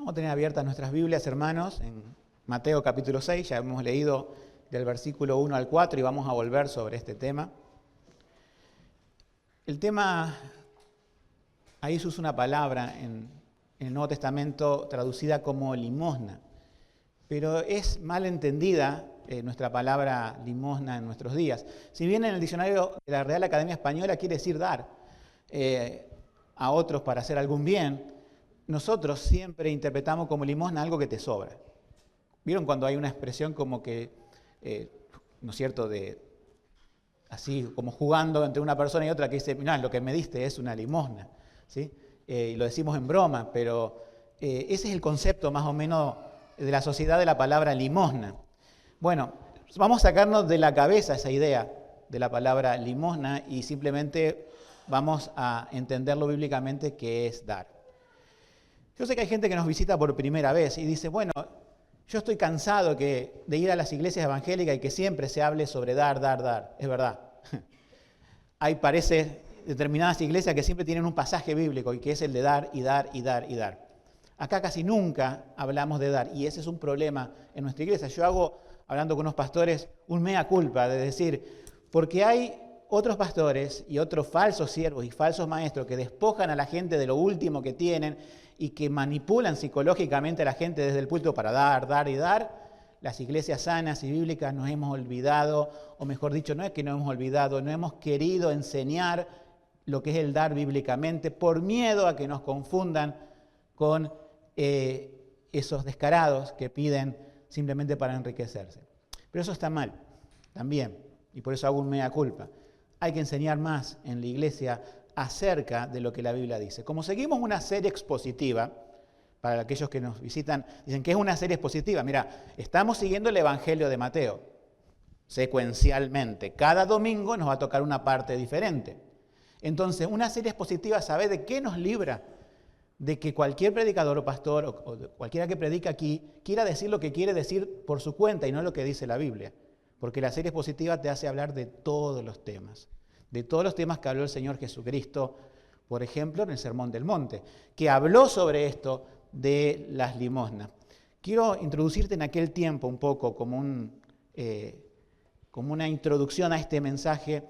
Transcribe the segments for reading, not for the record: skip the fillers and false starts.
Vamos a tener abiertas nuestras Biblias, hermanos, en Mateo capítulo 6. Ya hemos leído del versículo 1 al 4 y vamos a volver sobre este tema. El tema, ahí se usa una palabra en el Nuevo Testamento traducida como limosna, pero es mal entendida nuestra palabra limosna en nuestros días. Si bien en el diccionario de la Real Academia Española quiere decir dar a otros para hacer algún bien, nosotros siempre interpretamos como limosna algo que te sobra. ¿Vieron cuando hay una expresión como que, ¿no es cierto?, así como jugando entre una persona y otra que dice, mirá, lo que me diste es una limosna, ¿sí? Y lo decimos en broma, pero ese es el concepto más o menos de la sociedad de la palabra limosna. Bueno, vamos a sacarnos de la cabeza esa idea de la palabra limosna y simplemente vamos a entenderlo bíblicamente, que es dar. Yo sé que hay gente que nos visita por primera vez y dice, bueno, yo estoy cansado de ir a las iglesias evangélicas y que siempre se hable sobre dar, dar, dar. Es verdad. Parece determinadas iglesias que siempre tienen un pasaje bíblico y que es el de dar y dar y dar y dar. Acá casi nunca hablamos de dar y ese es un problema en nuestra iglesia. Yo hago, hablando con unos pastores, un mea culpa de decir, porque hay otros pastores y otros falsos siervos y falsos maestros que despojan a la gente de lo último que tienen y que manipulan psicológicamente a la gente desde el púlpito para dar, dar y dar. Las iglesias sanas y bíblicas nos hemos olvidado, o mejor dicho, no es que nos hemos olvidado, no hemos querido enseñar lo que es el dar bíblicamente por miedo a que nos confundan con esos descarados que piden simplemente para enriquecerse. Pero eso está mal también, y por eso hago un mea culpa. Hay que enseñar más en la iglesia acerca de lo que la Biblia dice. Como seguimos una serie expositiva, para aquellos que nos visitan, dicen que es una serie expositiva. Mira, estamos siguiendo el Evangelio de Mateo, secuencialmente. Cada domingo nos va a tocar una parte diferente. Entonces, una serie expositiva, ¿sabe de qué nos libra? De que cualquier predicador o pastor o cualquiera que predica aquí quiera decir lo que quiere decir por su cuenta y no lo que dice la Biblia. Porque la serie expositiva te hace hablar de todos los temas. De todos los temas que habló el Señor Jesucristo, por ejemplo, en el Sermón del Monte, que habló sobre esto de las limosnas. Quiero introducirte en aquel tiempo un poco como una introducción a este mensaje,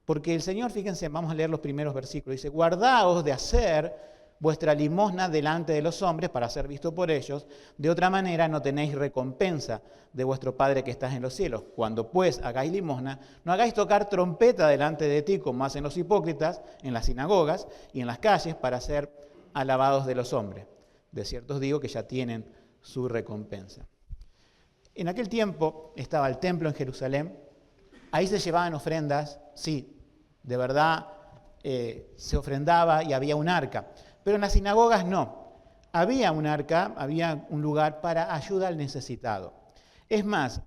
porque el Señor, fíjense, vamos a leer los primeros versículos, dice, guardaos de hacer vuestra limosna delante de los hombres para ser visto por ellos, de otra manera no tenéis recompensa de vuestro Padre que estás en los cielos. Cuando pues hagáis limosna, no hagáis tocar trompeta delante de ti como hacen los hipócritas en las sinagogas y en las calles para ser alabados de los hombres. De cierto os digo que ya tienen su recompensa. En aquel tiempo estaba el templo en Jerusalén, ahí se llevaban ofrendas, sí, de verdad se ofrendaba y había un arca. Pero en las sinagogas no. Había un arca, había un lugar para ayuda al necesitado. Es más,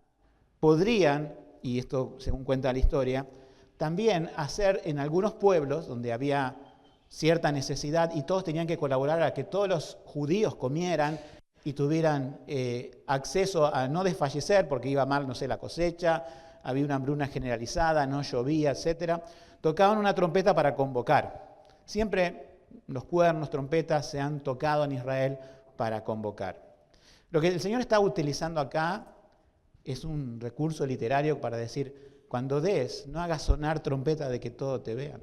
podrían, y esto según cuenta la historia, también hacer en algunos pueblos donde había cierta necesidad y todos tenían que colaborar a que todos los judíos comieran y tuvieran acceso a no desfallecer porque iba mal, no sé, la cosecha, había una hambruna generalizada, no llovía, etc. Tocaban una trompeta para convocar. Siempre los cuernos, trompetas se han tocado en Israel para convocar. Lo que el Señor está utilizando acá es un recurso literario para decir, cuando des, no hagas sonar trompeta de que todo te vean.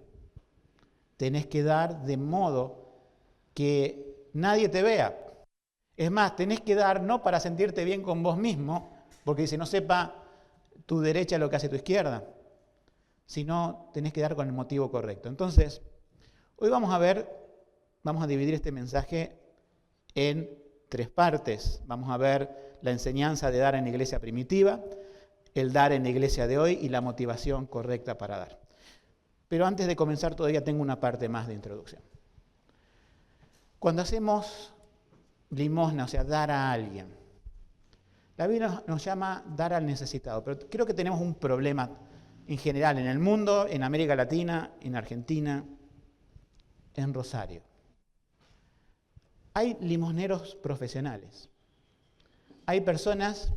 Tenés que dar de modo que nadie te vea. Es más, tenés que dar no para sentirte bien con vos mismo, porque dice, no sepa tu derecha lo que hace tu izquierda, sino tenés que dar con el motivo correcto. Entonces, hoy vamos a dividir este mensaje en 3 partes. Vamos a ver la enseñanza de dar en la iglesia primitiva, el dar en la iglesia de hoy y la motivación correcta para dar. Pero antes de comenzar todavía tengo una parte más de introducción. Cuando hacemos limosna, o sea, dar a alguien, la Biblia nos llama dar al necesitado, pero creo que tenemos un problema en general en el mundo, en América Latina, en Argentina, en Rosario. Hay limosneros profesionales. Hay personas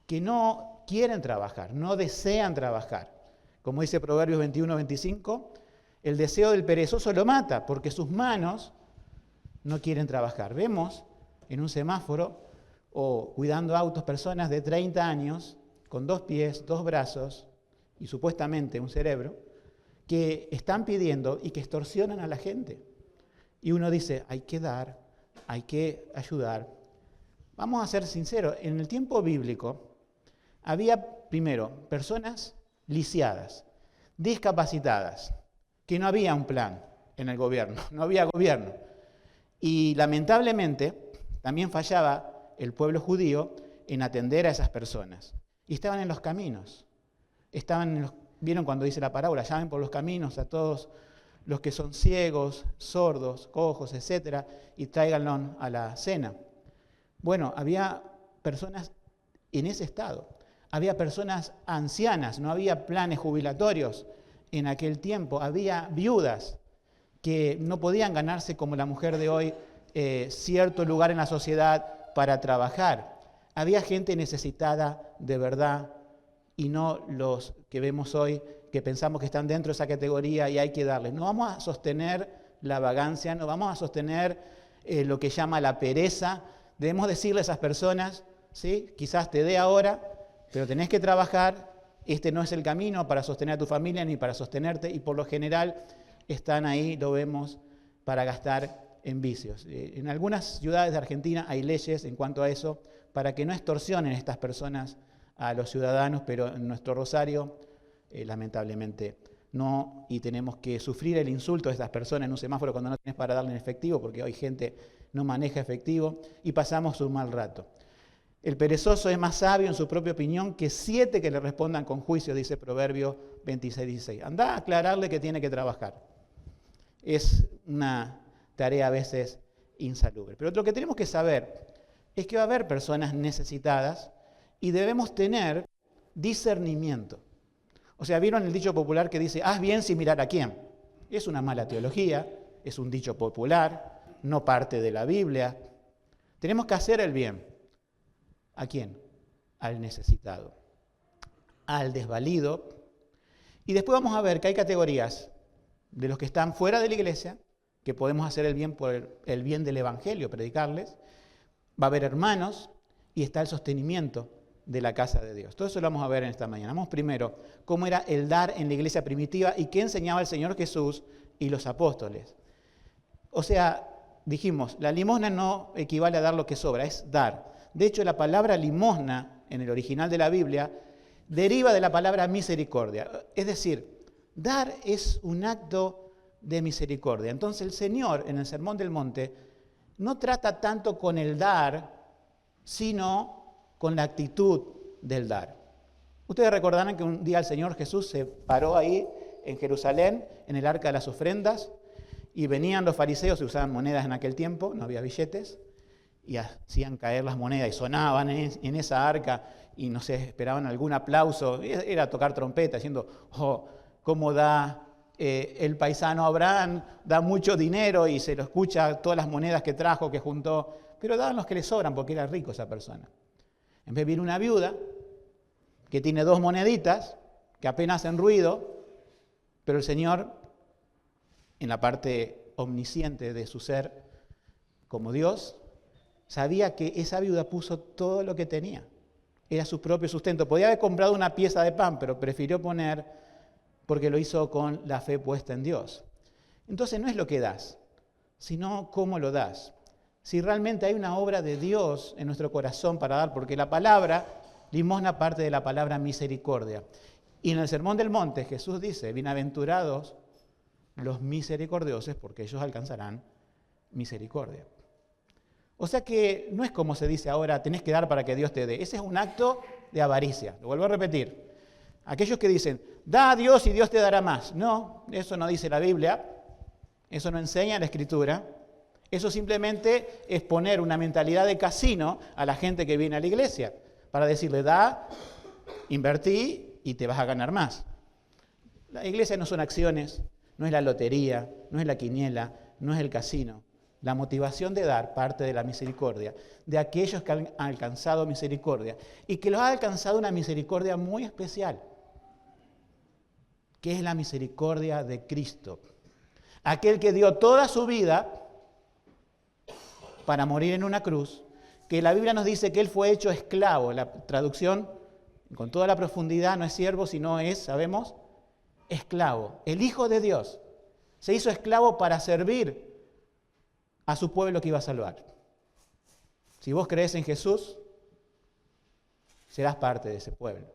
que no quieren trabajar, no desean trabajar. Como dice Proverbios 21-25, el deseo del perezoso lo mata porque sus manos no quieren trabajar. Vemos en un semáforo o cuidando autos personas de 30 años con 2 pies, 2 brazos y supuestamente un cerebro que están pidiendo y que extorsionan a la gente. Y uno dice, hay que dar, hay que ayudar. Vamos a ser sinceros, en el tiempo bíblico había primero personas lisiadas, discapacitadas, que no había un plan en el gobierno, no había gobierno. Y lamentablemente también fallaba el pueblo judío en atender a esas personas. Y estaban en los caminos, ¿vieron cuando dice la parábola? Llamen por los caminos a todos los que son ciegos, sordos, cojos, etcétera, y tráiganlos a la cena. Bueno, había personas en ese estado. Había personas ancianas, no había planes jubilatorios en aquel tiempo. Había viudas que no podían ganarse como la mujer de hoy cierto lugar en la sociedad para trabajar. Había gente necesitada de verdad y no los que vemos hoy que pensamos que están dentro de esa categoría y hay que darles. No vamos a sostener la vagancia, no vamos a sostener lo que llama la pereza. Debemos decirle a esas personas, ¿sí? Quizás te dé ahora, pero tenés que trabajar. Este no es el camino para sostener a tu familia ni para sostenerte y por lo general están ahí, lo vemos, para gastar en vicios. En algunas ciudades de Argentina hay leyes en cuanto a eso para que no extorsionen estas personas a los ciudadanos, pero en nuestro Rosario lamentablemente no, y tenemos que sufrir el insulto de estas personas en un semáforo cuando no tienes para darle en efectivo, porque hoy gente no maneja efectivo y pasamos un mal rato. El perezoso es más sabio en su propia opinión que 7 que le respondan con juicio, dice Proverbio 26:16. Andá a aclararle que tiene que trabajar. Es una tarea a veces insalubre. Pero lo que tenemos que saber es que va a haber personas necesitadas y debemos tener discernimiento. O sea, ¿vieron el dicho popular que dice, haz bien sin mirar a quién? Es una mala teología, es un dicho popular, no parte de la Biblia. Tenemos que hacer el bien. ¿A quién? Al necesitado, al desvalido. Y después vamos a ver que hay categorías de los que están fuera de la iglesia, que podemos hacer el bien por el bien del evangelio, predicarles. Va a haber hermanos y está el sostenimiento de la casa de Dios. Todo eso lo vamos a ver en esta mañana. Vamos primero cómo era el dar en la iglesia primitiva y qué enseñaba el Señor Jesús y los apóstoles. O sea, dijimos, la limosna no equivale a dar lo que sobra, es dar. De hecho, la palabra limosna en el original de la Biblia deriva de la palabra misericordia. Es decir, dar es un acto de misericordia. Entonces el Señor en el Sermón del Monte no trata tanto con el dar, sino con la actitud del dar. Ustedes recordarán que un día el Señor Jesús se paró ahí en Jerusalén, en el arca de las ofrendas, y venían los fariseos, se usaban monedas en aquel tiempo, no había billetes, y hacían caer las monedas y sonaban en esa arca y no sé, esperaban algún aplauso, era tocar trompeta, diciendo, oh, cómo da el paisano Abraham, da mucho dinero y se lo escucha todas las monedas que trajo, que juntó, pero daban los que le sobran porque era rico esa persona. En vez viene una viuda que tiene 2 moneditas, que apenas hacen ruido, pero el Señor, en la parte omnisciente de su ser como Dios, sabía que esa viuda puso todo lo que tenía. Era su propio sustento. Podía haber comprado una pieza de pan, pero prefirió poner porque lo hizo con la fe puesta en Dios. Entonces no es lo que das, sino cómo lo das. Si realmente hay una obra de Dios en nuestro corazón para dar, porque la palabra limosna parte de la palabra misericordia. Y en el Sermón del Monte Jesús dice, bienaventurados los misericordiosos, porque ellos alcanzarán misericordia. O sea que no es como se dice ahora, tenés que dar para que Dios te dé. Ese es un acto de avaricia. Lo vuelvo a repetir. Aquellos que dicen, da a Dios y Dios te dará más. No, eso no dice la Biblia. Eso no enseña la Escritura. Eso simplemente es poner una mentalidad de casino a la gente que viene a la iglesia. Para decirle, da, invertí y te vas a ganar más. La iglesia no son acciones, no es la lotería, no es la quiniela, no es el casino. La motivación de dar parte de la misericordia, de aquellos que han alcanzado misericordia y que los ha alcanzado una misericordia muy especial, que es la misericordia de Cristo. Aquel que dio toda su vida para morir en una cruz, que la Biblia nos dice que Él fue hecho esclavo. La traducción, con toda la profundidad, no es siervo, sino es, sabemos, esclavo. El Hijo de Dios se hizo esclavo para servir a su pueblo que iba a salvar. Si vos crees en Jesús, serás parte de ese pueblo.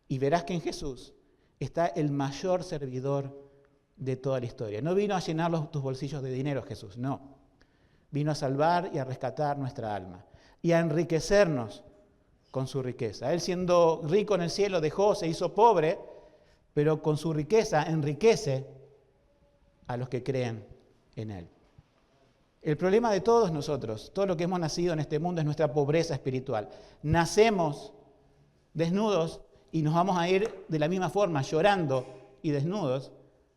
Y verás que en Jesús está el mayor servidor de toda la historia. No vino a llenar tus bolsillos de dinero Jesús, no. Vino a salvar y a rescatar nuestra alma y a enriquecernos con su riqueza. Él, siendo rico en el cielo, se hizo pobre, pero con su riqueza enriquece a los que creen en Él. El problema de todos nosotros, todo lo que hemos nacido en este mundo, es nuestra pobreza espiritual. Nacemos desnudos y nos vamos a ir de la misma forma, llorando y desnudos,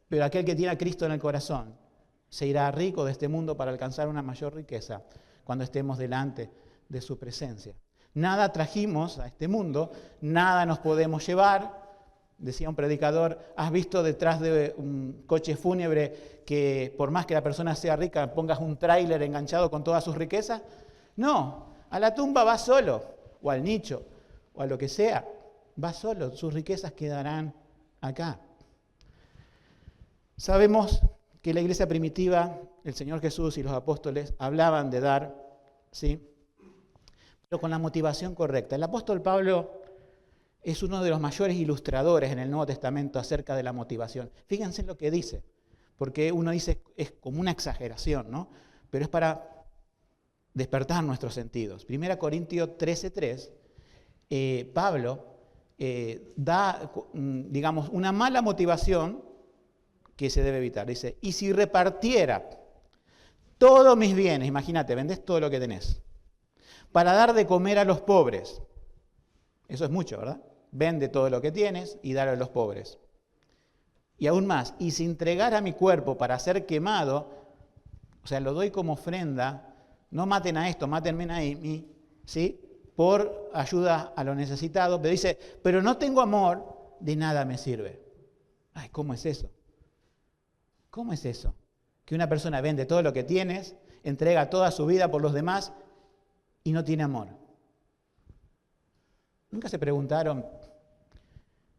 pero aquel que tiene a Cristo en el corazón se irá rico de este mundo para alcanzar una mayor riqueza cuando estemos delante de su presencia. Nada trajimos a este mundo, nada nos podemos llevar. Decía un predicador, ¿has visto detrás de un coche fúnebre que por más que la persona sea rica pongas un tráiler enganchado con todas sus riquezas? No, a la tumba va solo, o al nicho, o a lo que sea, va solo, sus riquezas quedarán acá. Sabemos que la iglesia primitiva, el Señor Jesús y los apóstoles hablaban de dar, ¿sí? Pero con la motivación correcta. El apóstol Pablo es uno de los mayores ilustradores en el Nuevo Testamento acerca de la motivación. Fíjense lo que dice, porque uno dice es como una exageración, ¿no? Pero es para despertar nuestros sentidos. 1 Corintios 13:3, Pablo da, digamos, una mala motivación que se debe evitar. Dice, y si repartiera todos mis bienes, imagínate, vendés todo lo que tenés, para dar de comer a los pobres. Eso es mucho, ¿verdad? Vende todo lo que tienes y dale a los pobres. Y aún más, y si entregara mi cuerpo para ser quemado, o sea, lo doy como ofrenda, no maten a esto, mátenme a mí, ¿sí? Por ayuda a los necesitados. Pero dice, pero no tengo amor, de nada me sirve. Ay, ¿cómo es eso? ¿Cómo es eso? Que una persona vende todo lo que tienes, entrega toda su vida por los demás y no tiene amor. ¿Nunca se preguntaron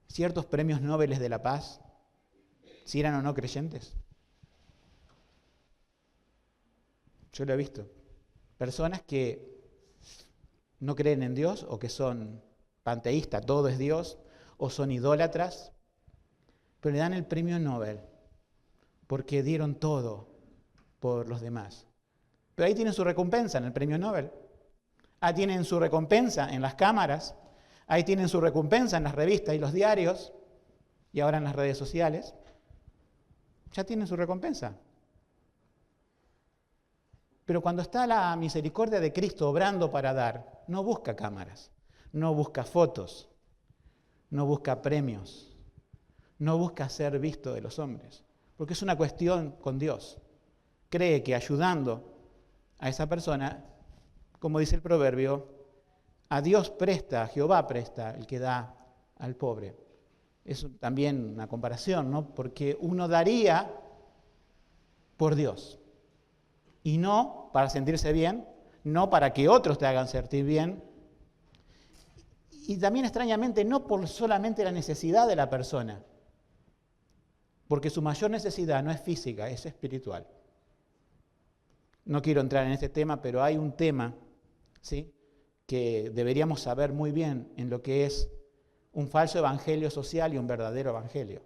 ciertos premios Nobel de la paz si eran o no creyentes? Yo lo he visto. Personas que no creen en Dios o que son panteístas, todo es Dios, o son idólatras, pero le dan el premio Nobel porque dieron todo por los demás. Pero ahí tienen su recompensa en el premio Nobel. Ahí tienen su recompensa en las cámaras. Ahí tienen su recompensa en las revistas y los diarios. Y ahora en las redes sociales. Ya tienen su recompensa. Pero cuando está la misericordia de Cristo obrando para dar, no busca cámaras, no busca fotos, no busca premios, no busca ser visto de los hombres. Porque es una cuestión con Dios. Cree que ayudando a esa persona, como dice el proverbio, a Dios presta, a Jehová presta el que da al pobre. Es también una comparación, ¿no? Porque uno daría por Dios. Y no para sentirse bien, no para que otros te hagan sentir bien. Y también extrañamente no por solamente la necesidad de la persona. Porque su mayor necesidad no es física, es espiritual. No quiero entrar en este tema, pero hay un tema, ¿sí?, que deberíamos saber muy bien en lo que es un falso evangelio social y un verdadero evangelio.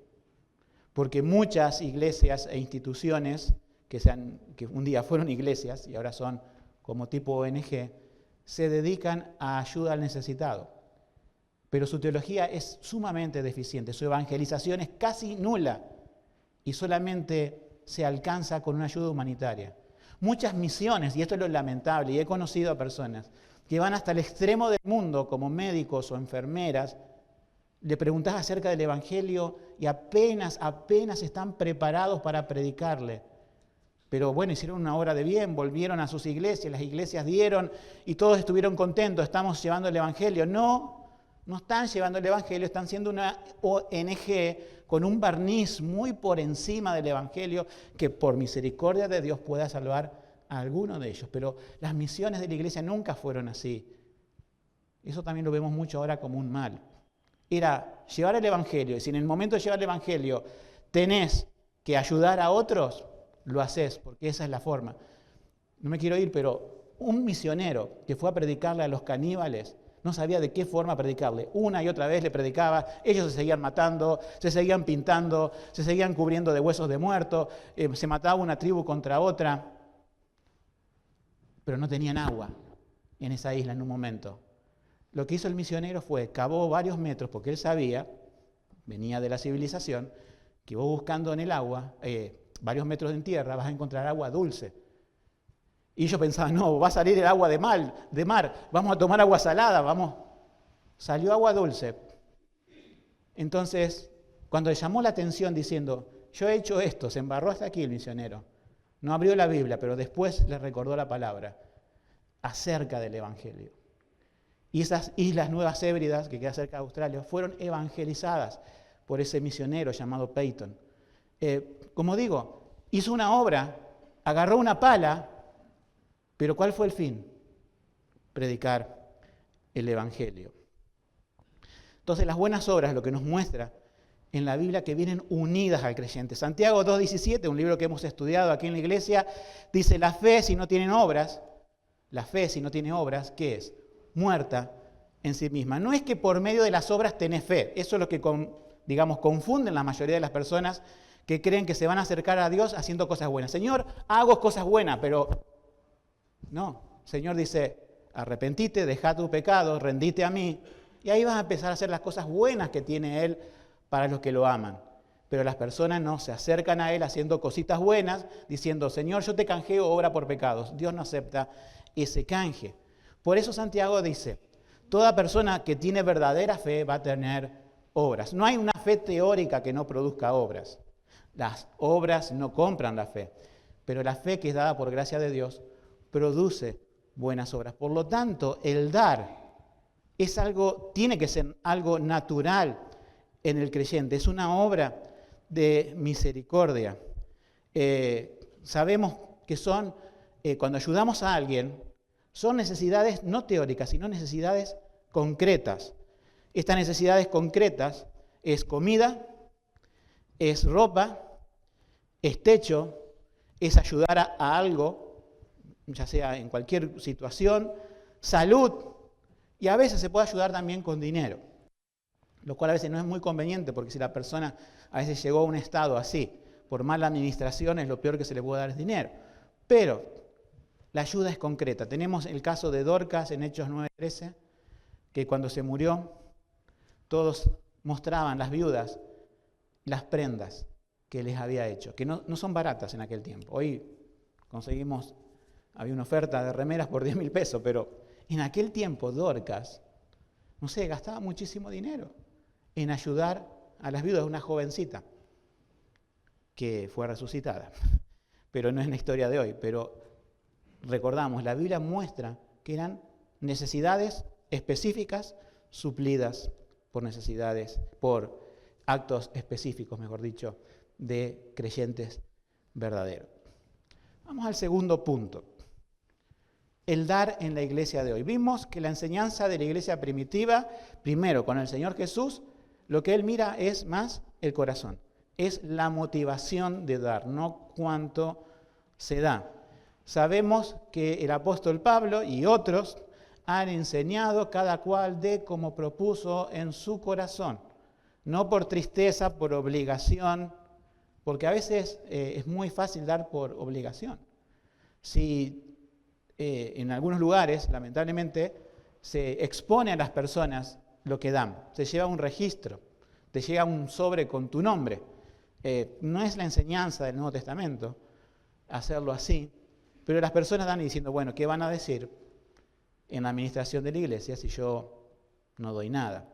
Porque muchas iglesias e instituciones que un día fueron iglesias y ahora son como tipo ONG, se dedican a ayuda al necesitado. Pero su teología es sumamente deficiente, su evangelización es casi nula y solamente se alcanza con una ayuda humanitaria. Muchas misiones, y esto es lo lamentable, y he conocido a personas que van hasta el extremo del mundo como médicos o enfermeras, le preguntás acerca del evangelio y apenas están preparados para predicarle. Pero bueno, hicieron una obra de bien, volvieron a sus iglesias, las iglesias dieron y todos estuvieron contentos, estamos llevando el evangelio. No están llevando el evangelio, están siendo una ONG con un barniz muy por encima del evangelio que por misericordia de Dios pueda salvar a alguno de ellos, pero las misiones de la iglesia nunca fueron así. Eso también lo vemos mucho ahora como un mal. Era llevar el evangelio, y si en el momento de llevar el evangelio tenés que ayudar a otros, lo haces, porque esa es la forma. No me quiero ir, pero un misionero que fue a predicarle a los caníbales no sabía de qué forma predicarle. Una y otra vez le predicaba, ellos se seguían matando, se seguían pintando, se seguían cubriendo de huesos de muertos, se mataba una tribu contra otra, pero no tenían agua en esa isla en un momento. Lo que hizo el misionero fue, cavó varios metros, porque él sabía, venía de la civilización, que vos buscando en el agua, varios metros en tierra, vas a encontrar agua dulce. Y ellos pensaban, no, va a salir el agua de mar, vamos a tomar agua salada, vamos. Salió agua dulce. Entonces, cuando le llamó la atención diciendo, yo he hecho esto, se embarró hasta aquí el misionero. No abrió la Biblia, pero después le recordó la palabra acerca del Evangelio. Y esas islas Nuevas Hébridas, que queda cerca de Australia, fueron evangelizadas por ese misionero llamado Peyton. Como digo, hizo una obra, agarró una pala, pero ¿cuál fue el fin? Predicar el Evangelio. Entonces las buenas obras, lo que nos muestra en la Biblia, que vienen unidas al creyente. Santiago 2:17, un libro que hemos estudiado aquí en la iglesia, dice, la fe si no tiene obras, ¿qué es? Muerta en sí misma. No es que por medio de las obras tenés fe. Eso es lo que, confunden la mayoría de las personas que creen que se van a acercar a Dios haciendo cosas buenas. Señor, hago cosas buenas, pero no. El Señor dice, arrepentite, deja tu pecado, rendite a mí, y ahí vas a empezar a hacer las cosas buenas que tiene Él para los que lo aman. Pero las personas no se acercan a Él haciendo cositas buenas, diciendo, Señor, yo te canjeo obra por pecados. Dios no acepta ese canje. Por eso Santiago dice, toda persona que tiene verdadera fe va a tener obras. No hay una fe teórica que no produzca obras. Las obras no compran la fe, pero la fe que es dada por gracia de Dios produce buenas obras. Por lo tanto, el dar tiene que ser algo natural en el creyente. Es una obra de misericordia. Sabemos que cuando ayudamos a alguien, son necesidades no teóricas, sino necesidades concretas. Estas necesidades concretas es comida, es ropa, es techo, es ayudar a algo, ya sea en cualquier situación, salud, y a veces se puede ayudar también con dinero, lo cual a veces no es muy conveniente, porque si la persona a veces llegó a un estado así, por mala administración, es lo peor que se le puede dar es dinero. Pero la ayuda es concreta. Tenemos el caso de Dorcas en Hechos 9:13, que cuando se murió, todos mostraban, las viudas, las prendas que les había hecho, que no son baratas en aquel tiempo. Hoy había una oferta de remeras por 10.000 pesos, pero en aquel tiempo Dorcas, gastaba muchísimo dinero en ayudar a las viudas de una jovencita que fue resucitada. Pero no es la historia de hoy, pero recordamos, la Biblia muestra que eran necesidades específicas suplidas por actos específicos, mejor dicho, de creyentes verdaderos. Vamos al segundo punto, el dar en la iglesia de hoy. Vimos que la enseñanza de la iglesia primitiva, primero con el Señor Jesús, lo que Él mira es más el corazón, es la motivación de dar, no cuánto se da. Sabemos que el apóstol Pablo y otros han enseñado cada cual de como propuso en su corazón, no por tristeza, por obligación, porque a veces es muy fácil dar por obligación. Si en algunos lugares, lamentablemente, se expone a las personas lo que dan, se lleva un registro, te llega un sobre con tu nombre. No es la enseñanza del Nuevo Testamento hacerlo así, pero las personas dan diciendo, bueno, ¿qué van a decir en la administración de la iglesia si yo no doy nada?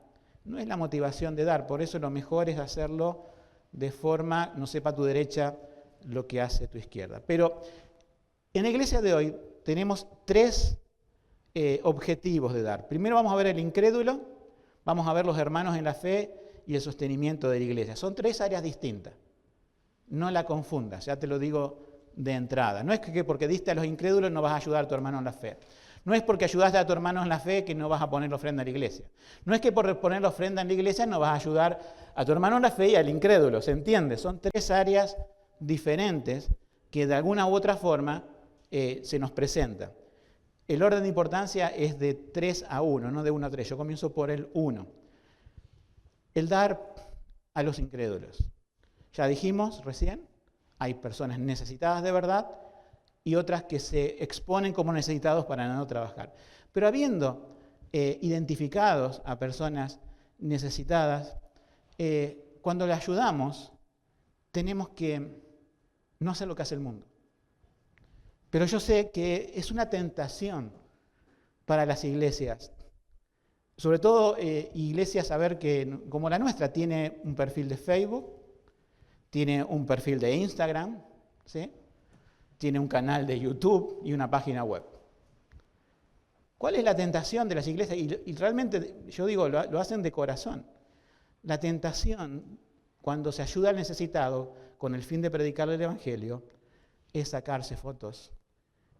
No es la motivación de dar, por eso lo mejor es hacerlo de forma, no sepa tu derecha lo que hace tu izquierda. Pero en la iglesia de hoy tenemos tres objetivos de dar. Primero vamos a ver el incrédulo, vamos a ver los hermanos en la fe y el sostenimiento de la iglesia. Son tres áreas distintas. No la confundas, ya te lo digo de entrada. No es que porque diste a los incrédulos no vas a ayudar a tu hermano en la fe. No es porque ayudaste a tu hermano en la fe que no vas a poner ofrenda en la iglesia. No es que por poner la ofrenda en la iglesia no vas a ayudar a tu hermano en la fe y al incrédulo. ¿Se entiende? Son tres áreas diferentes que de alguna u otra forma se nos presentan. El orden de importancia es de 3 a 1, no de 1 a 3. Yo comienzo por el 1. El dar a los incrédulos. Ya dijimos recién, hay personas necesitadas de verdad y otras que se exponen como necesitados para no trabajar. Pero habiendo identificados a personas necesitadas, cuando le ayudamos, tenemos que no hacer lo que hace el mundo. Pero yo sé que es una tentación para las iglesias, sobre todo iglesias, a ver, que como la nuestra tiene un perfil de Facebook, tiene un perfil de Instagram, ¿sí? Tiene un canal de YouTube y una página web. ¿Cuál es la tentación de las iglesias? Y realmente, yo digo, lo hacen de corazón. La tentación, cuando se ayuda al necesitado con el fin de predicar el evangelio, es sacarse fotos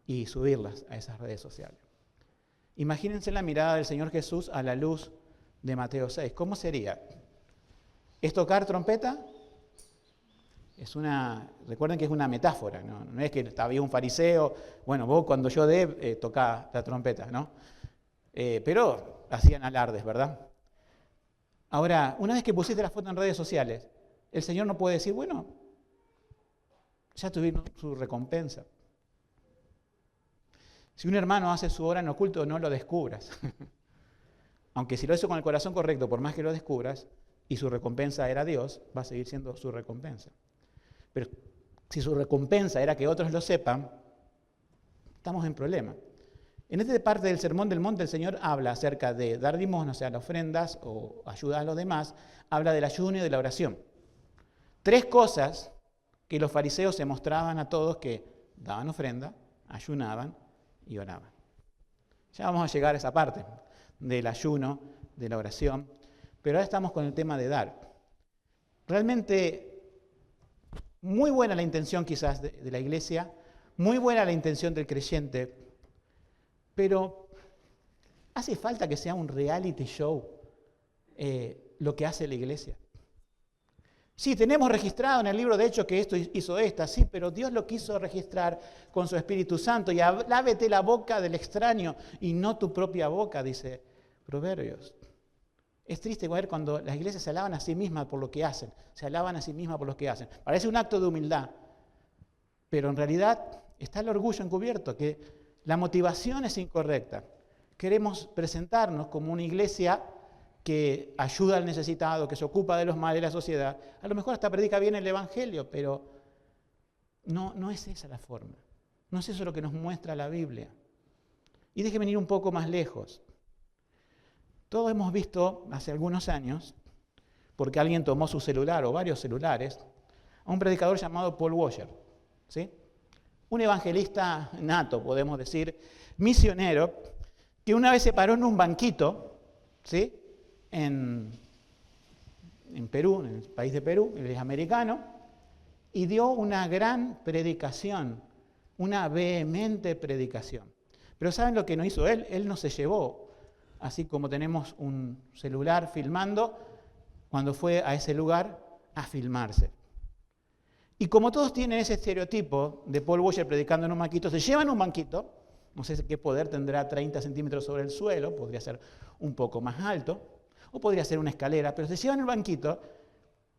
y subirlas a esas redes sociales. Imagínense la mirada del Señor Jesús a la luz de Mateo 6. ¿Cómo sería? ¿Es tocar trompeta? Recuerden que es una metáfora, no es que había un fariseo, bueno, vos cuando yo dé, tocá la trompeta, ¿no? Pero hacían alardes, ¿verdad? Ahora, una vez que pusiste la foto en redes sociales, el Señor no puede decir, bueno, ya tuvieron su recompensa. Si un hermano hace su obra en oculto, no lo descubras. Aunque si lo hizo con el corazón correcto, por más que lo descubras, y su recompensa era Dios, va a seguir siendo su recompensa. Pero si su recompensa era que otros lo sepan, estamos en problema. En esta parte del Sermón del Monte, el Señor habla acerca de dar limosna, o sea, las ofrendas o ayudar a los demás. Habla del ayuno y de la oración. 3 cosas que los fariseos se mostraban a todos que daban ofrenda, ayunaban y oraban. Ya vamos a llegar a esa parte del ayuno, de la oración, pero ahora estamos con el tema de dar. Realmente, muy buena la intención quizás de la iglesia, muy buena la intención del creyente, pero ¿hace falta que sea un reality show lo que hace la iglesia? Sí, tenemos registrado en el libro de Hechos que esto hizo esta, sí, pero Dios lo quiso registrar con su Espíritu Santo. Y lávete la boca del extraño y no tu propia boca, dice Proverbios. Es triste ver cuando las iglesias se alaban a sí mismas por lo que hacen, se alaban a sí mismas por lo que hacen. Parece un acto de humildad, pero en realidad está el orgullo encubierto, que la motivación es incorrecta. Queremos presentarnos como una iglesia que ayuda al necesitado, que se ocupa de los males de la sociedad. A lo mejor hasta predica bien el evangelio, pero no es esa la forma. No es eso lo que nos muestra la Biblia. Y déjenme ir un poco más lejos. Todos hemos visto hace algunos años, porque alguien tomó su celular o varios celulares, a un predicador llamado Paul Washer, ¿sí? Un evangelista nato, podemos decir, misionero, que una vez se paró en un banquito, ¿sí? En Perú, en el país de Perú, él es americano, y dio una gran predicación, una vehemente predicación. Pero ¿saben lo que no hizo él? Él no se llevó, así como tenemos un celular filmando, cuando fue a ese lugar a filmarse. Y como todos tienen ese estereotipo de Paul Washer predicando en un banquito, se llevan un banquito, no sé qué poder tendrá, 30 centímetros sobre el suelo, podría ser un poco más alto, o podría ser una escalera, pero se llevan el banquito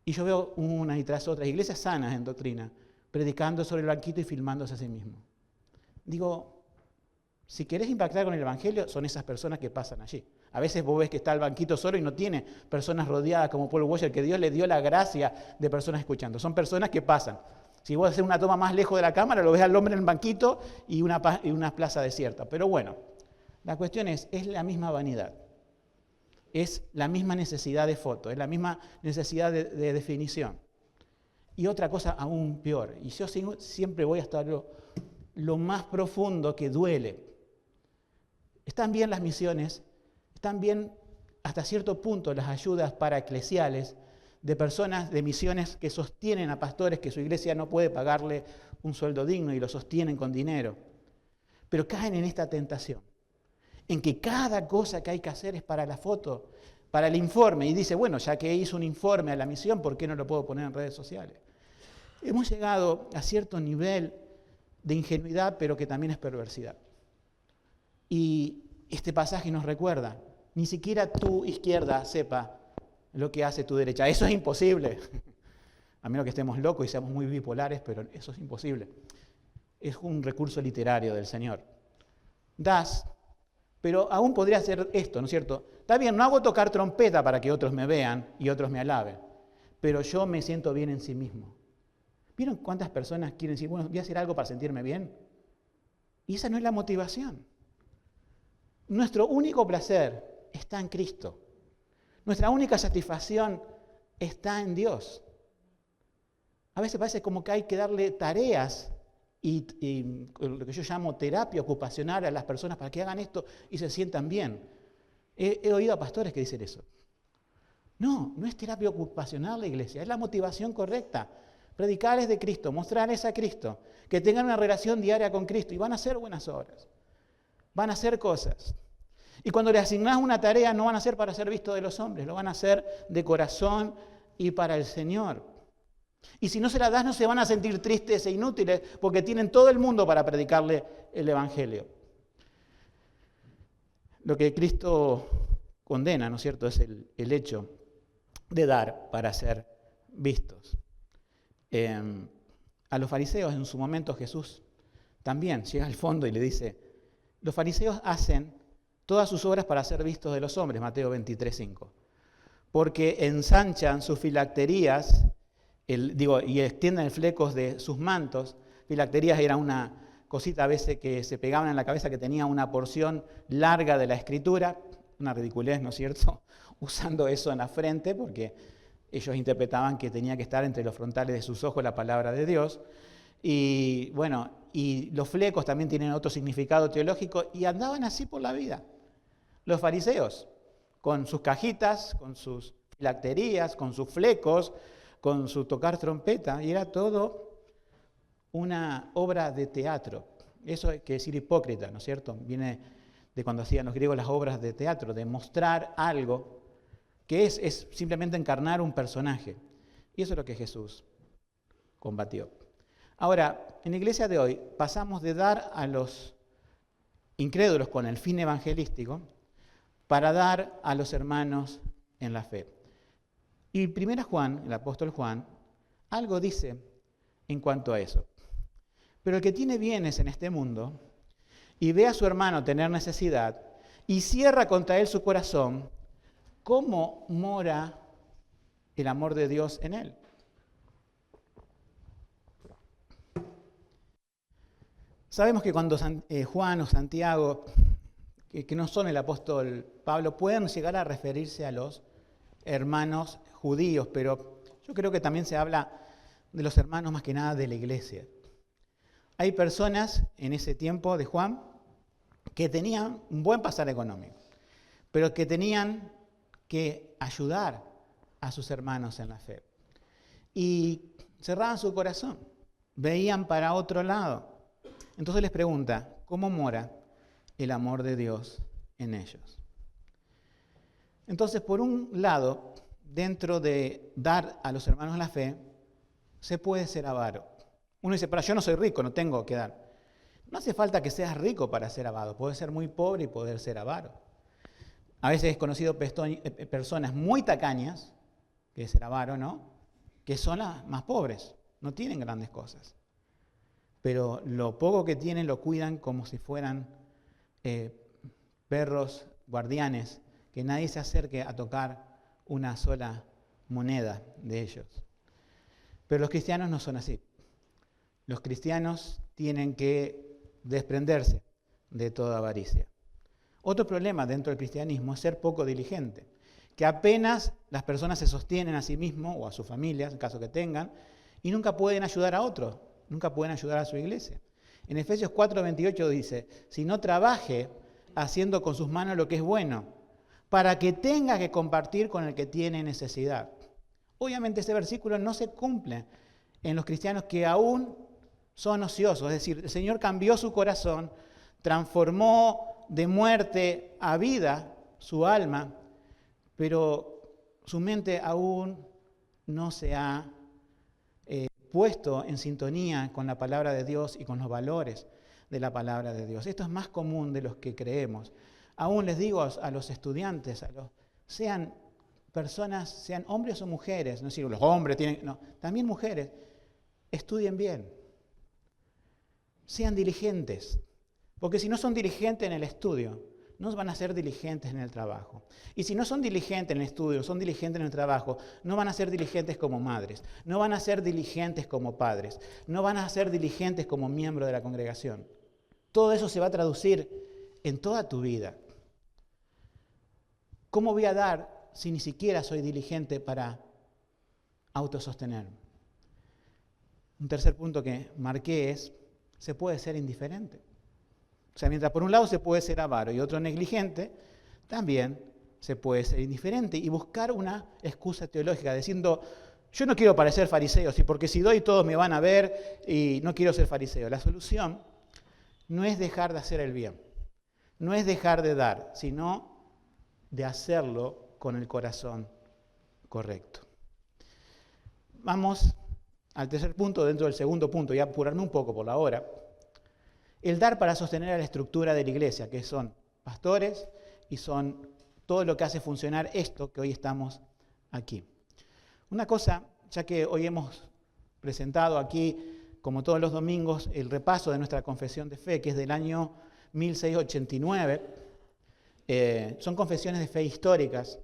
y yo veo una y tras otra iglesias sanas en doctrina, predicando sobre el banquito y filmándose a sí mismo. Digo, si querés impactar con el evangelio, son esas personas que pasan allí. A veces vos ves que está el banquito solo y no tiene personas rodeadas como Paul Washer, que Dios le dio la gracia de personas escuchando. Son personas que pasan. Si vos haces una toma más lejos de la cámara, lo ves al hombre en el banquito y una plaza desierta. Pero bueno, la cuestión es la misma vanidad. Es la misma necesidad de foto, es la misma necesidad de definición. Y otra cosa aún peor, y yo siempre voy hasta lo más profundo que duele. Están bien las misiones, están bien hasta cierto punto las ayudas para eclesiales, de personas de misiones que sostienen a pastores que su iglesia no puede pagarle un sueldo digno y lo sostienen con dinero. Pero caen en esta tentación, en que cada cosa que hay que hacer es para la foto, para el informe. Y dice, bueno, ya que hizo un informe a la misión, ¿por qué no lo puedo poner en redes sociales? Hemos llegado a cierto nivel de ingenuidad, pero que también es perversidad. Y este pasaje nos recuerda, ni siquiera tu izquierda sepa lo que hace tu derecha. Eso es imposible. A menos que estemos locos y seamos muy bipolares, pero eso es imposible. Es un recurso literario del Señor. Das, pero aún podría ser esto, ¿no es cierto? Está bien, no hago tocar trompeta para que otros me vean y otros me alaben, pero yo me siento bien en sí mismo. ¿Vieron cuántas personas quieren decir, bueno, voy a hacer algo para sentirme bien? Y esa no es la motivación. Nuestro único placer está en Cristo. Nuestra única satisfacción está en Dios. A veces parece como que hay que darle tareas y lo que yo llamo terapia ocupacional a las personas para que hagan esto y se sientan bien. He oído a pastores que dicen eso. No, no es terapia ocupacional la iglesia, es la motivación correcta. Predicarles de Cristo, mostrarles a Cristo, que tengan una relación diaria con Cristo y van a hacer buenas obras. Van a hacer cosas. Y cuando les asignás una tarea no van a ser para ser vistos de los hombres, lo van a hacer de corazón y para el Señor. Y si no se la das no se van a sentir tristes e inútiles porque tienen todo el mundo para predicarle el Evangelio. Lo que Cristo condena, ¿no es cierto?, es el hecho de dar para ser vistos. A los fariseos en su momento Jesús también llega al fondo y le dice, los fariseos hacen todas sus obras para ser vistos de los hombres, Mateo 23:5, porque ensanchan sus filacterías y extienden flecos de sus mantos. Filacterías era una cosita a veces que se pegaban en la cabeza que tenía una porción larga de la Escritura, una ridiculez, ¿no es cierto?, usando eso en la frente, porque ellos interpretaban que tenía que estar entre los frontales de sus ojos la palabra de Dios. Y bueno, y los flecos también tienen otro significado teológico y andaban así por la vida. Los fariseos, con sus cajitas, con sus filacterías, con sus flecos, con su tocar trompeta, y era todo una obra de teatro. Eso quiere decir hipócrita, ¿no es cierto? Viene de cuando hacían los griegos las obras de teatro, de mostrar algo que es simplemente encarnar un personaje. Y eso es lo que Jesús combatió. Ahora, en la iglesia de hoy pasamos de dar a los incrédulos con el fin evangelístico para dar a los hermanos en la fe. Y 1 Juan, el apóstol Juan, algo dice en cuanto a eso. Pero el que tiene bienes en este mundo y ve a su hermano tener necesidad y cierra contra él su corazón, ¿cómo mora el amor de Dios en él? Sabemos que cuando Juan o Santiago, que no son el apóstol Pablo, pueden llegar a referirse a los hermanos judíos, pero yo creo que también se habla de los hermanos más que nada de la iglesia. Hay personas en ese tiempo de Juan que tenían un buen pasar económico, pero que tenían que ayudar a sus hermanos en la fe. Y cerraban su corazón, veían para otro lado. Entonces les pregunta, ¿cómo mora el amor de Dios en ellos? Entonces, por un lado, dentro de dar a los hermanos la fe, se puede ser avaro. Uno dice, pero yo no soy rico, no tengo que dar. No hace falta que seas rico para ser avaro, puedes ser muy pobre y poder ser avaro. A veces he conocido personas muy tacañas, que es el avaro, ¿no?, que son las más pobres, no tienen grandes cosas. Pero lo poco que tienen lo cuidan como si fueran perros guardianes, que nadie se acerque a tocar una sola moneda de ellos. Pero los cristianos no son así. Los cristianos tienen que desprenderse de toda avaricia. Otro problema dentro del cristianismo es ser poco diligente, que apenas las personas se sostienen a sí mismos o a sus familias, en caso que tengan, y nunca pueden ayudar a otros, nunca pueden ayudar a su iglesia. En Efesios 4:28 dice, si no trabaje haciendo con sus manos lo que es bueno, para que tenga que compartir con el que tiene necesidad. Obviamente ese versículo no se cumple en los cristianos que aún son ociosos. Es decir, el Señor cambió su corazón, transformó de muerte a vida su alma, pero su mente aún no se ha puesto en sintonía con la palabra de Dios y con los valores de la palabra de Dios. Esto es más común de los que creemos. Aún les digo a los estudiantes, sean personas, sean hombres o mujeres, no es decir, los hombres tienen, no, también mujeres, estudien bien, sean diligentes, porque si no son diligentes en el estudio, no van a ser diligentes en el trabajo. Y si no son diligentes en el estudio, son diligentes en el trabajo, no van a ser diligentes como madres, no van a ser diligentes como padres, no van a ser diligentes como miembros de la congregación. Todo eso se va a traducir en toda tu vida. ¿Cómo voy a dar si ni siquiera soy diligente para autosostenerme? Un tercer punto que marqué es, se puede ser indiferente. O sea, mientras por un lado se puede ser avaro y otro negligente, también se puede ser indiferente y buscar una excusa teológica, diciendo, yo no quiero parecer fariseo, porque si doy todos me van a ver y no quiero ser fariseo. La solución no es dejar de hacer el bien, no es dejar de dar, sino de hacerlo con el corazón correcto. Vamos al tercer punto dentro del segundo punto, y apurarme un poco por la hora. El dar para sostener a la estructura de la iglesia, que son pastores y son todo lo que hace funcionar esto que hoy estamos aquí. Una cosa, ya que hoy hemos presentado aquí, como todos los domingos, el repaso de nuestra confesión de fe, que es del año 1689, son confesiones de fe históricas.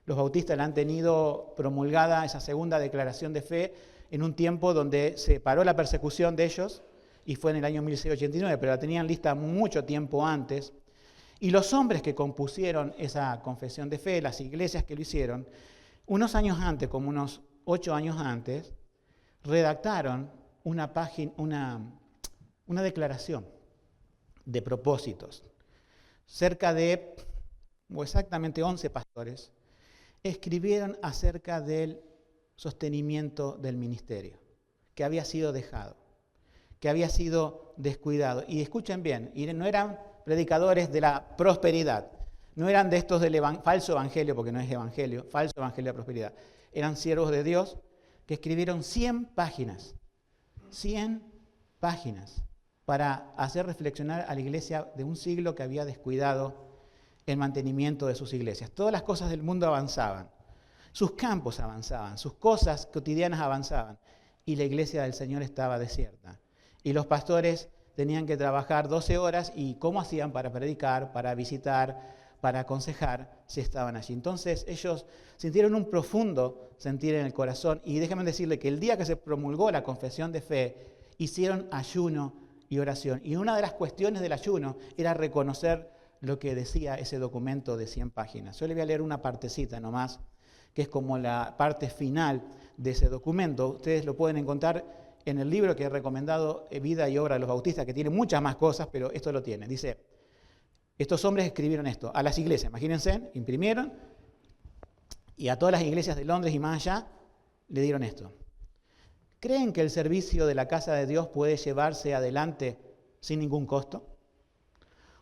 Los bautistas la han tenido promulgada, esa segunda declaración de fe, en un tiempo donde se paró la persecución de ellos, y fue en el año 1689, pero la tenían lista mucho tiempo antes. Y los hombres que compusieron esa confesión de fe, las iglesias que lo hicieron, unos años antes, como unos 8 años antes, redactaron una declaración de propósitos. Cerca de, o exactamente 11 pastores, escribieron acerca del sostenimiento del ministerio, que había sido dejado, que había sido descuidado. Y escuchen bien, y no eran predicadores de la prosperidad, no eran de estos del falso evangelio, porque no es evangelio, falso evangelio de la prosperidad. Eran siervos de Dios que escribieron 100 páginas para hacer reflexionar a la iglesia de un siglo que había descuidado el mantenimiento de sus iglesias. Todas las cosas del mundo avanzaban, sus campos avanzaban, sus cosas cotidianas avanzaban, y la iglesia del Señor estaba desierta. Y los pastores tenían que trabajar 12 horas, y ¿cómo hacían para predicar, para visitar, para aconsejar si estaban allí? Entonces ellos sintieron un profundo sentir en el corazón, y déjenme decirle que el día que se promulgó la confesión de fe, hicieron ayuno y oración. Y una de las cuestiones del ayuno era reconocer lo que decía ese documento de 100 páginas. Yo le voy a leer una partecita nomás, que es como la parte final de ese documento. Ustedes lo pueden encontrar en el libro que he recomendado, Vida y Obra de los Bautistas, que tiene muchas más cosas, pero esto lo tiene. Dice, estos hombres escribieron esto a las iglesias, imagínense, imprimieron, y a todas las iglesias de Londres y más allá le dieron esto. ¿Creen que el servicio de la casa de Dios puede llevarse adelante sin ningún costo?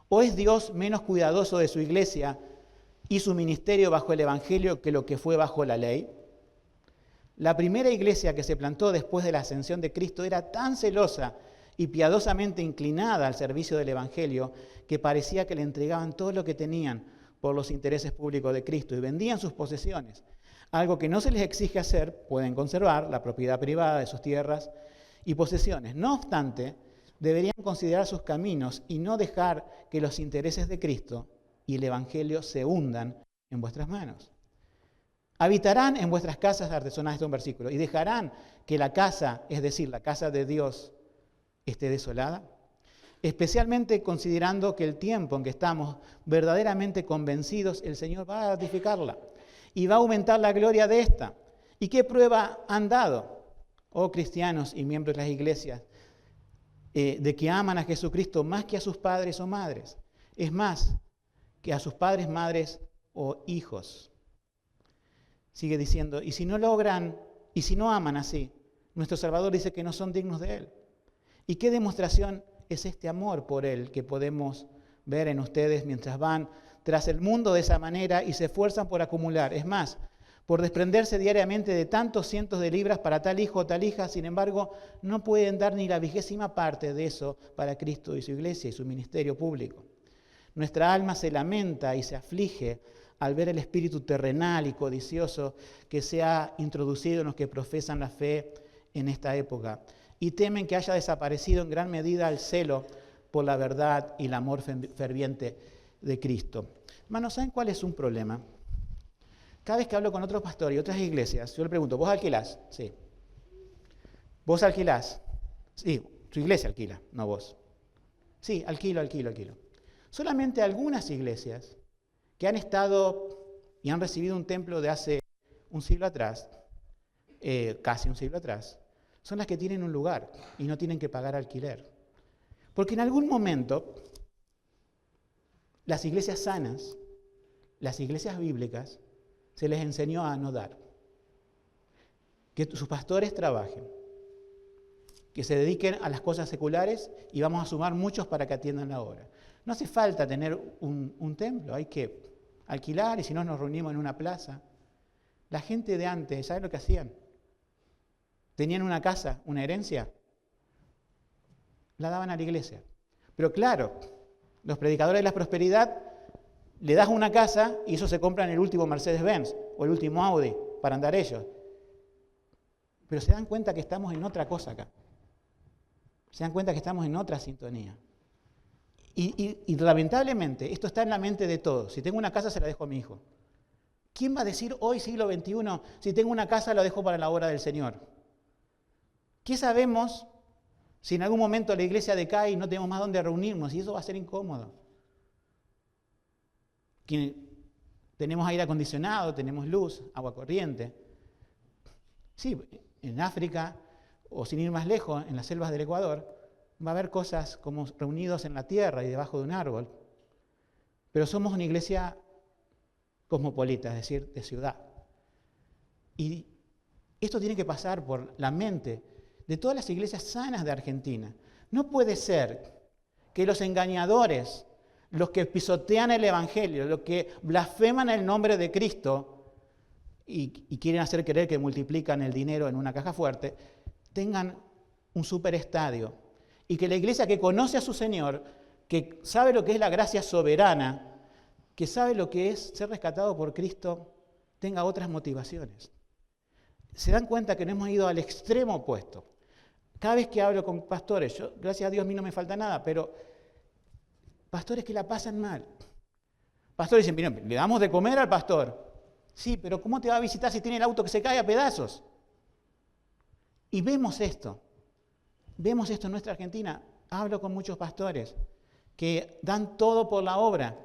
¿O es Dios menos cuidadoso de su iglesia y su ministerio bajo el Evangelio que lo que fue bajo la ley? La primera iglesia que se plantó después de la ascensión de Cristo era tan celosa y piadosamente inclinada al servicio del Evangelio que parecía que le entregaban todo lo que tenían por los intereses públicos de Cristo y vendían sus posesiones. Algo que no se les exige hacer, pueden conservar la propiedad privada de sus tierras y posesiones. No obstante, deberían considerar sus caminos y no dejar que los intereses de Cristo y el Evangelio se hundan en vuestras manos. Habitarán en vuestras casas artesonadas, este es un versículo, y dejarán que la casa, es decir, la casa de Dios, esté desolada. Especialmente considerando que el tiempo en que estamos verdaderamente convencidos, el Señor va a ratificarla y va a aumentar la gloria de esta. ¿Y qué prueba han dado, oh cristianos y miembros de las iglesias, de que aman a Jesucristo más que a sus padres o madres? Es más, que a sus padres, madres o hijos. sigue diciendo, y si no logran, y si no aman así, nuestro Salvador dice que no son dignos de Él. ¿Y qué demostración es este amor por Él que podemos ver en ustedes mientras van tras el mundo de esa manera y se esfuerzan por acumular? Es más, por desprenderse diariamente de tantos cientos de libras para tal hijo o tal hija, sin embargo, no pueden dar ni la 20ª parte de eso para Cristo y su iglesia y su ministerio público. Nuestra alma se lamenta y se aflige al ver el espíritu terrenal y codicioso que se ha introducido en los que profesan la fe en esta época, y temen que haya desaparecido en gran medida el celo por la verdad y el amor ferviente de Cristo. Hermanos, ¿saben cuál es un problema? Cada vez que hablo con otros pastores y otras iglesias, yo le pregunto, ¿vos alquilás? Sí. ¿Vos alquilás? Sí, tu iglesia alquila, no vos. Sí, alquilo. Solamente algunas iglesias que han estado y han recibido un templo de hace un siglo atrás, casi un siglo atrás, son las que tienen un lugar y no tienen que pagar alquiler. Porque en algún momento las iglesias sanas, las iglesias bíblicas, se les enseñó a no dar. Que sus pastores trabajen, que se dediquen a las cosas seculares y vamos a sumar muchos para que atiendan la obra. No hace falta tener un templo, hay que alquilar y si no nos reunimos en una plaza. La gente de antes, ¿saben lo que hacían? Tenían una casa, una herencia, la daban a la iglesia. Pero claro, los predicadores de la prosperidad le das una casa y eso se compran el último Mercedes-Benz o el último Audi para andar ellos. Pero se dan cuenta que estamos en otra cosa acá. Se dan cuenta que estamos en otra sintonía. Y lamentablemente, esto está en la mente de todos. Si tengo una casa, se la dejo a mi hijo. ¿Quién va a decir hoy, siglo XXI, si tengo una casa, la dejo para la obra del Señor? ¿Qué sabemos si en algún momento la iglesia decae y no tenemos más dónde reunirnos? Y eso va a ser incómodo. Tenemos aire acondicionado, tenemos luz, agua corriente. Sí, en África, o sin ir más lejos, en las selvas del Ecuador, va a haber cosas como reunidos en la tierra y debajo de un árbol. Pero somos una iglesia cosmopolita, es decir, de ciudad. Y esto tiene que pasar por la mente de todas las iglesias sanas de Argentina. No puede ser que los engañadores, los que pisotean el Evangelio, los que blasfeman el nombre de Cristo y quieren hacer creer que multiplican el dinero en una caja fuerte, tengan un superestadio y que la iglesia que conoce a su Señor, que sabe lo que es la gracia soberana, que sabe lo que es ser rescatado por Cristo, tenga otras motivaciones. Se dan cuenta que no hemos ido al extremo opuesto. Cada vez que hablo con pastores, yo, gracias a Dios, a mí no me falta nada, pero pastores que la pasan mal. Pastores dicen, miren, le damos de comer al pastor. Sí, pero ¿cómo te va a visitar si tiene el auto que se cae a pedazos? Y vemos esto en nuestra Argentina. Hablo con muchos pastores que dan todo por la obra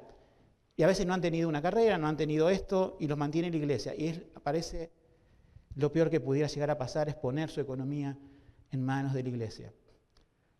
y a veces no han tenido una carrera, no han tenido esto y los mantiene la iglesia. Y parece lo peor que pudiera llegar a pasar es poner su economía en manos de la iglesia.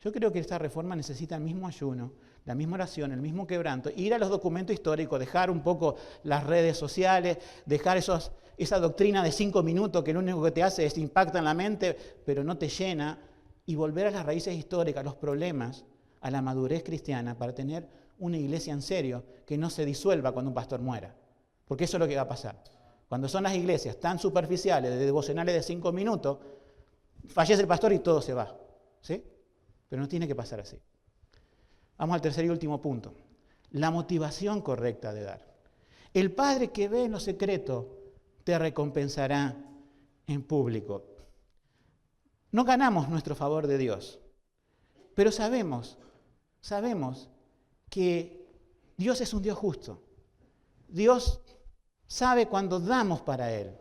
Yo creo que esta reforma necesita el mismo ayuno, la misma oración, el mismo quebranto, ir a los documentos históricos, dejar un poco las redes sociales, dejar esa doctrina de 5 minutos que lo único que te hace es impacta en la mente, pero no te llena, y volver a las raíces históricas, los problemas, a la madurez cristiana para tener una iglesia en serio que no se disuelva cuando un pastor muera. Porque eso es lo que va a pasar. Cuando son las iglesias tan superficiales, de devocionales de 5 minutos, fallece el pastor y todo se va. ¿Sí? Pero no tiene que pasar así. Vamos al tercer y último punto. La motivación correcta de dar. El Padre que ve en lo secreto te recompensará en público. No ganamos nuestro favor de Dios, pero sabemos que Dios es un Dios justo. Dios sabe cuando damos para Él.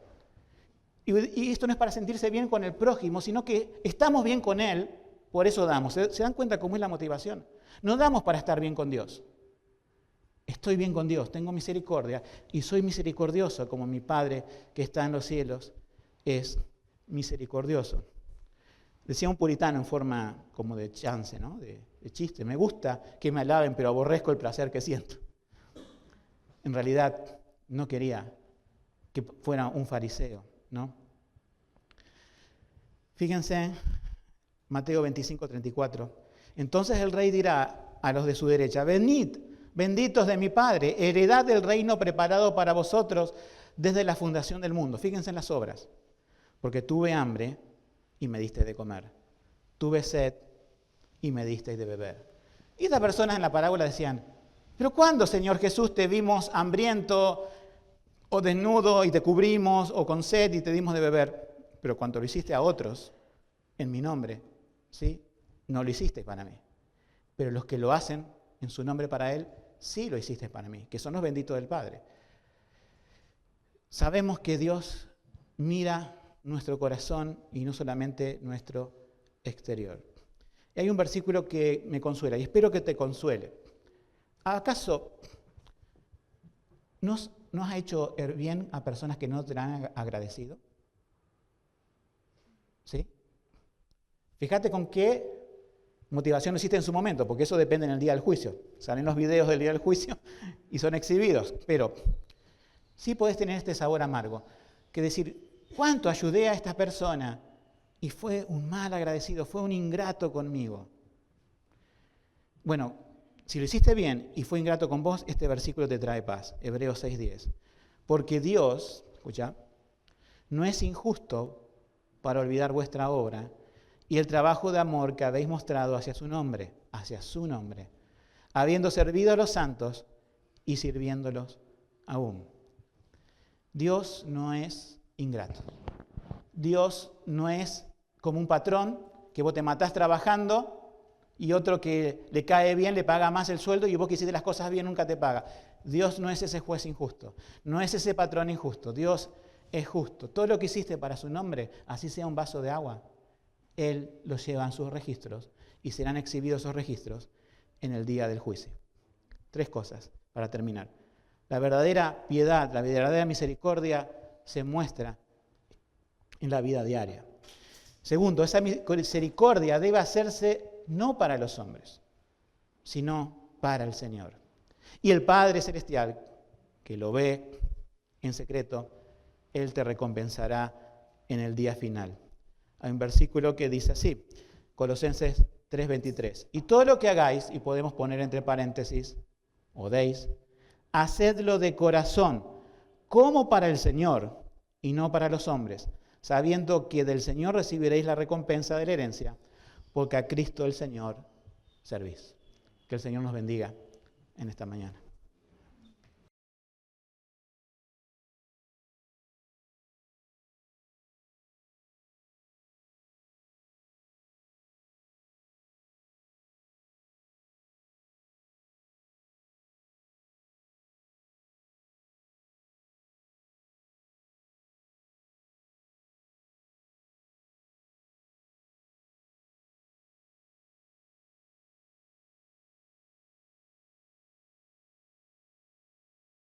Y esto no es para sentirse bien con el prójimo, sino que estamos bien con Él, por eso damos. ¿Se dan cuenta cómo es la motivación? No damos para estar bien con Dios. Estoy bien con Dios, tengo misericordia y soy misericordioso como mi Padre que está en los cielos es misericordioso. Decía un puritano en forma como de chance, ¿no? de chiste. Me gusta que me alaben, pero aborrezco el placer que siento. En realidad, no quería que fuera un fariseo, ¿no? Fíjense, Mateo 25:34. Entonces el rey dirá a los de su derecha: venid, benditos de mi Padre, heredad del reino preparado para vosotros desde la fundación del mundo. Fíjense en las obras. Porque tuve hambre y me diste de comer. Tuve sed y me disteis de beber. Y estas personas en la parábola decían: ¿pero cuándo, Señor Jesús, te vimos hambriento o desnudo y te cubrimos, o con sed y te dimos de beber? Pero cuando lo hiciste a otros, en mi nombre, ¿sí?, no lo hiciste para mí. Pero los que lo hacen en su nombre para Él, sí lo hiciste para mí, que son los benditos del Padre. Sabemos que Dios mira nuestro corazón y no solamente nuestro exterior. Y hay un versículo que me consuela y espero que te consuele. ¿Acaso nos has hecho bien a personas que no te han agradecido? ¿Sí? Fíjate con qué motivación lo hiciste en su momento, porque eso depende en el día del juicio. Salen los videos del día del juicio y son exhibidos, pero sí podés tener este sabor amargo, que decir: ¿cuánto ayudé a esta persona y fue un mal agradecido, fue un ingrato conmigo? Bueno, si lo hiciste bien y fue ingrato con vos, este versículo te trae paz. Hebreos 6:10. Porque Dios, escucha, no es injusto para olvidar vuestra obra y el trabajo de amor que habéis mostrado hacia su nombre, habiendo servido a los santos y sirviéndolos aún. Dios no es ingrato. Dios no es como un patrón que vos te matás trabajando y otro que le cae bien, le paga más el sueldo y vos que hiciste las cosas bien nunca te paga. Dios no es ese juez injusto, no es ese patrón injusto. Dios es justo. Todo lo que hiciste para su nombre, así sea un vaso de agua, Él lo lleva en sus registros y serán exhibidos esos registros en el día del juicio. 3 cosas para terminar. La verdadera piedad, la verdadera misericordia se muestra en la vida diaria. Segundo, esa misericordia debe hacerse no para los hombres, sino para el Señor. Y el Padre Celestial, que lo ve en secreto, Él te recompensará en el día final. Hay un versículo que dice así, Colosenses 3:23. Y todo lo que hagáis, y podemos poner entre paréntesis, o deis, hacedlo de corazón, como para el Señor, y no para los hombres, sabiendo que del Señor recibiréis la recompensa de la herencia, porque a Cristo el Señor servís. Que el Señor nos bendiga en esta mañana.